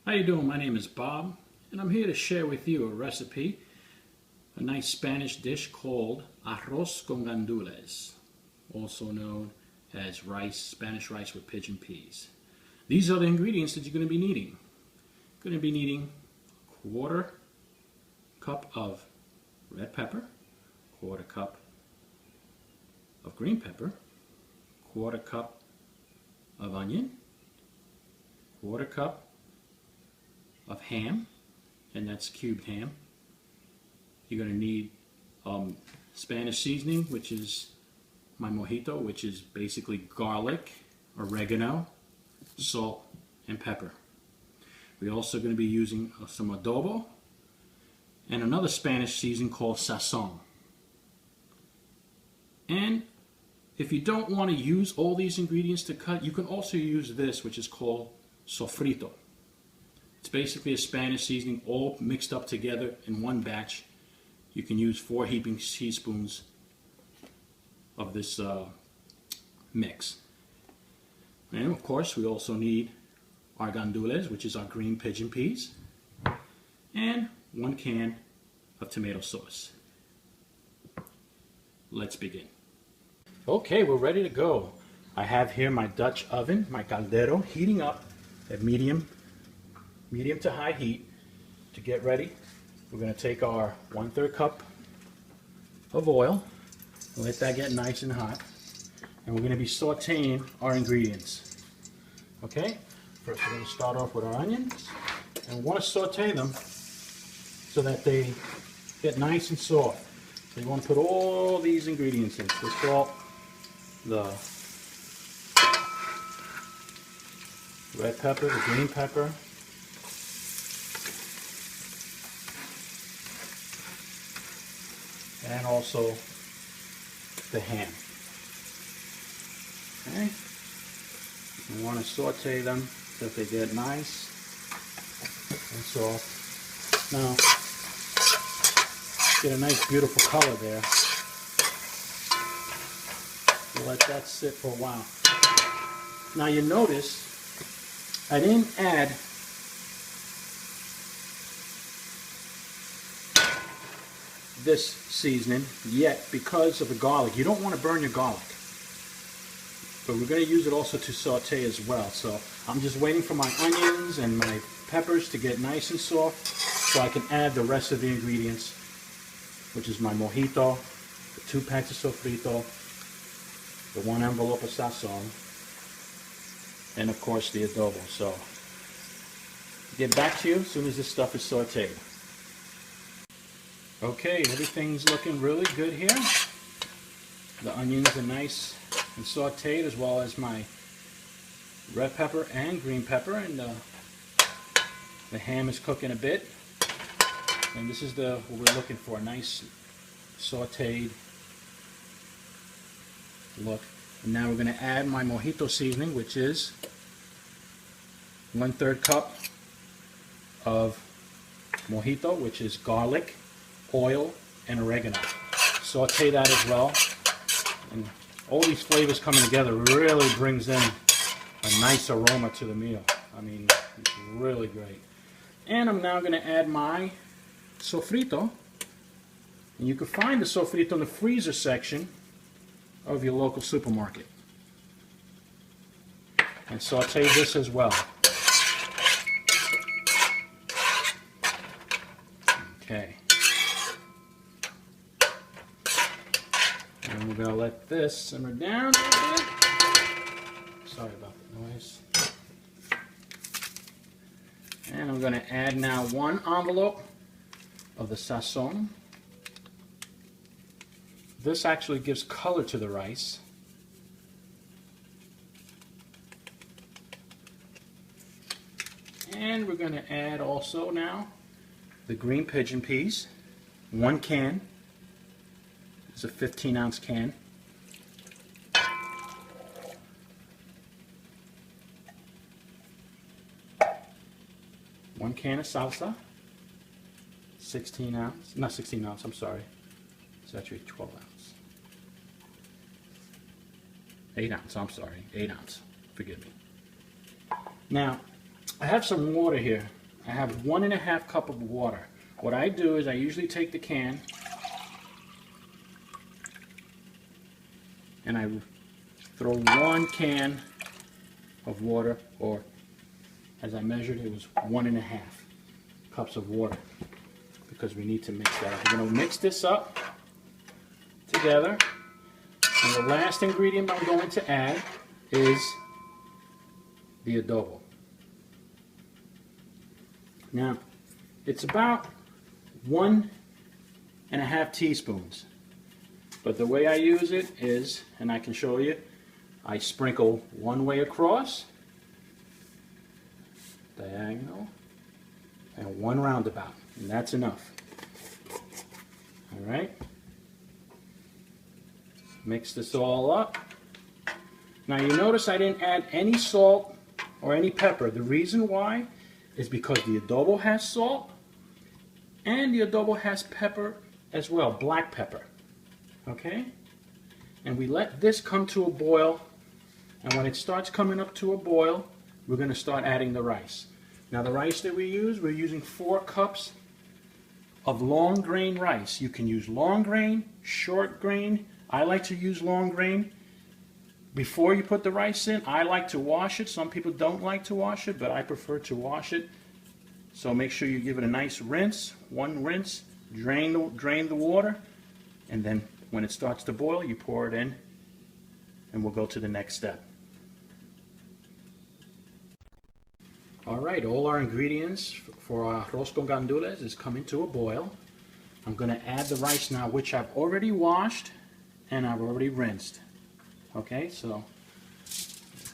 How you doing? My name is Bob, and I'm here to share with you a recipe, a nice Spanish dish called Arroz con Gandules, also known as Spanish rice with pigeon peas. These are the ingredients that you're going to be needing. You're going to be needing a quarter cup of red pepper, quarter cup of green pepper, quarter cup of onion, quarter cup of ham, and that's cubed ham. You're going to need Spanish seasoning, which is my Mojito, which is basically garlic, oregano, salt, and pepper. We're also going to be using some Adobo and another Spanish seasoning called Sazon. And if you don't want to use all these ingredients to cut, you can also use this, which is called Sofrito. It's basically a Spanish seasoning all mixed up together in one batch. You can use 4 heaping teaspoons of this mix. And of course, we also need our gandules, which is our green pigeon peas, and 1 can of tomato sauce. Let's begin. Okay, we're ready to go. I have here my Dutch oven, my caldero, heating up at medium to high heat. To get ready, we're going to take our 1/3 cup of oil and let that get nice and hot. And we're going to be sauteing our ingredients. Okay, first we're going to start off with our onions, and we want to saute them so that they get nice and soft. So you want to put all these ingredients in: the salt, the red pepper, the green pepper, and also the ham. Okay, you want to saute them so that they get nice and soft. Now, get a nice beautiful color there. We'll let that sit for a while. Now you notice I didn't add this seasoning yet because of the garlic. You don't want to burn your garlic, but we're going to use it also to saute as well. So I'm just waiting for my onions and my peppers to get nice and soft so I can add the rest of the ingredients, which is my Mojito, the 2 packs of Sofrito, the 1 envelope of Sazon, and of course the Adobo. So get back to you as soon as this stuff is sauteed. Okay, everything's looking really good here. The onions are nice and sauteed, as well as my red pepper and green pepper, and the ham is cooking a bit. And this is what we're looking for, a nice sauteed look. And now we're going to add my Mojito seasoning, which is 1/3 cup of Mojito, which is garlic, oil, and oregano. Saute that as well. And all these flavors coming together really brings in a nice aroma to the meal. I mean, it's really great. And I'm now going to add my Sofrito. And you can find the Sofrito in the freezer section of your local supermarket. And saute this as well. Okay. And we're going to let this simmer down a little bit. Sorry about the noise. And I'm going to add now 1 envelope of the Sazon. This actually gives color to the rice. And we're going to add also now the green pigeon peas. 1 can. It's a 15-ounce can. One can of salsa. 16 ounce. Not 16 ounce, I'm sorry. It's actually 12 ounce. 8 ounce, I'm sorry. 8 ounce. Forgive me. Now, I have some water here I have 1.5 cups of water. What I do is I usually take the can and I throw 1 can of water, or as I measured, it was 1.5 cups of water, because we need to mix that up. We're going to mix this up together, and the last ingredient I'm going to add is the adobo. Now, it's about 1.5 teaspoons, but the way I use it is, and I can show you, I sprinkle one way across, diagonal, and one roundabout, and that's enough. All right, mix this all up. Now you notice I didn't add any salt or any pepper. The reason why is because the adobo has salt and the adobo has pepper as well, black pepper. Okay, and we let this come to a boil, and when it starts coming up to a boil, we're going to start adding the rice. Now the rice that we're using 4 cups of long grain rice. You can use long grain, short grain. I like to use long grain. Before you put the rice in, I like to wash it. Some people don't like to wash it, but I prefer to wash it. So make sure you give it a nice rinse, 1 rinse, drain the water, and then when it starts to boil, you pour it in, and we'll go to the next step. Alright, all our ingredients for our arroz con gandules is coming to a boil. I'm going to add the rice now, which I've already washed and I've already rinsed. Okay, so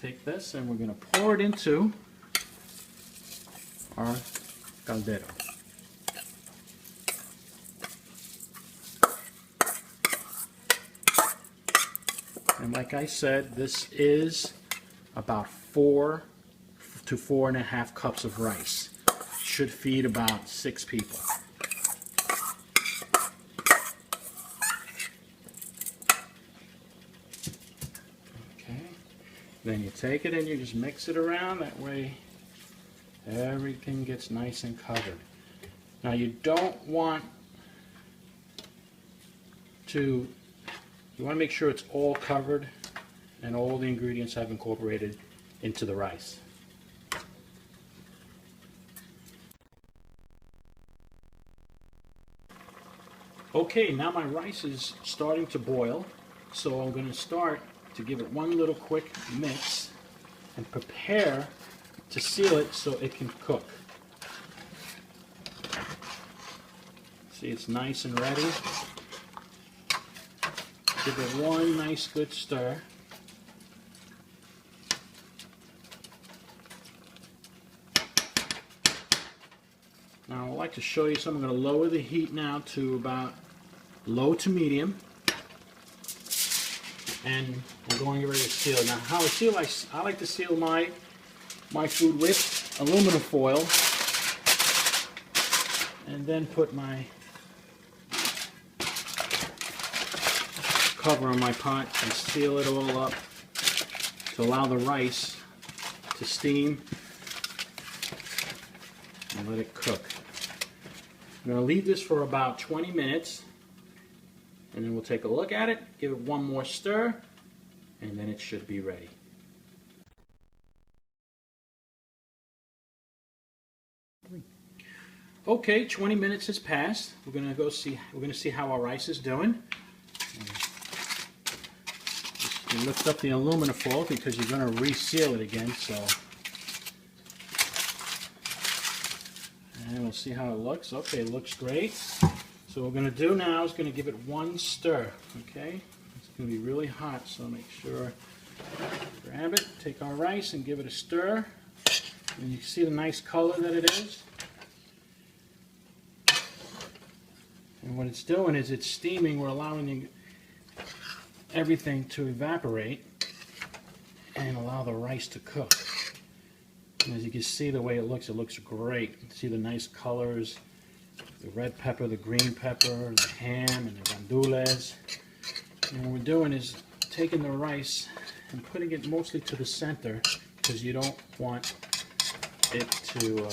take this and we're going to pour it into our caldero. And like I said, this is about 4 to 4.5 cups of rice. Should feed about 6 people. Okay. Then you take it and you just mix it around. That way everything gets nice and covered. Now you don't want to, you want to make sure it's all covered and all the ingredients have incorporated into the rice. Okay, now my rice is starting to boil, so I'm going to start to give it one little quick mix and prepare to seal it so it can cook. See, it's nice and ready. Give it one nice good stir. Now I'd like to show you something. I'm going to lower the heat now to about low to medium. And I'm going ready to seal. Now how I seal, I like to seal my food with aluminum foil. And then put my cover on my pot and seal it all up to allow the rice to steam and let it cook. I'm going to leave this for about 20 minutes and then we'll take a look at it, give it one more stir, and then it should be ready. Okay, 20 minutes has passed. We're going to see how our rice is doing. You lift up the aluminum foil because you're going to reseal it again, so. And we'll see how it looks. Okay, it looks great. So what we're going to do now is going to give it one stir, okay? It's going to be really hot, so make sure, grab it, take our rice and give it a stir. And you can see the nice color that it is. And what it's doing is it's steaming. We're allowing everything to evaporate and allow the rice to cook. And as you can see the way it looks great. See the nice colors, the red pepper, the green pepper, the ham, and the gandules. And what we're doing is taking the rice and putting it mostly to the center because you don't want it to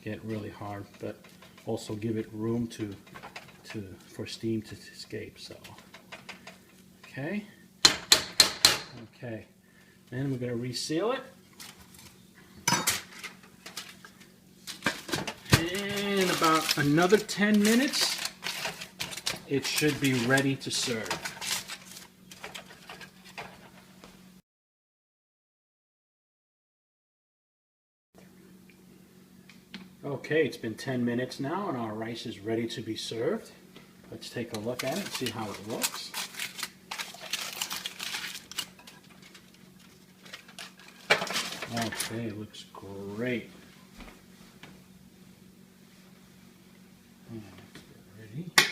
get really hard, but also give it room for steam to escape. So, okay. Then we're going to reseal it. In about another 10 minutes, it should be ready to serve. Okay, it's been 10 minutes now and our rice is ready to be served. Let's take a look at it and see how it looks. Okay, it looks great. Ready to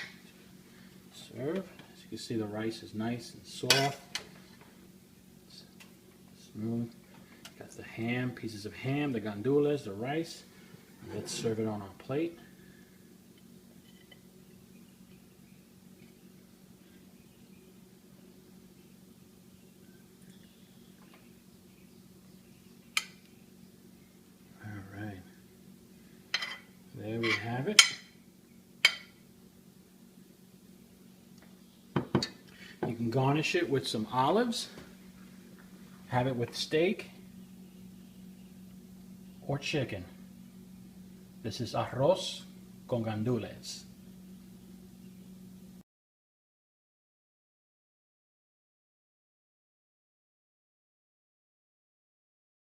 serve. As you can see, the rice is nice and soft, smooth. Got the ham, pieces of ham, the gandules, the rice. Let's serve it on our plate. All right. There we have it. You can garnish it with some olives, have it with steak or chicken. This is arroz con gandules.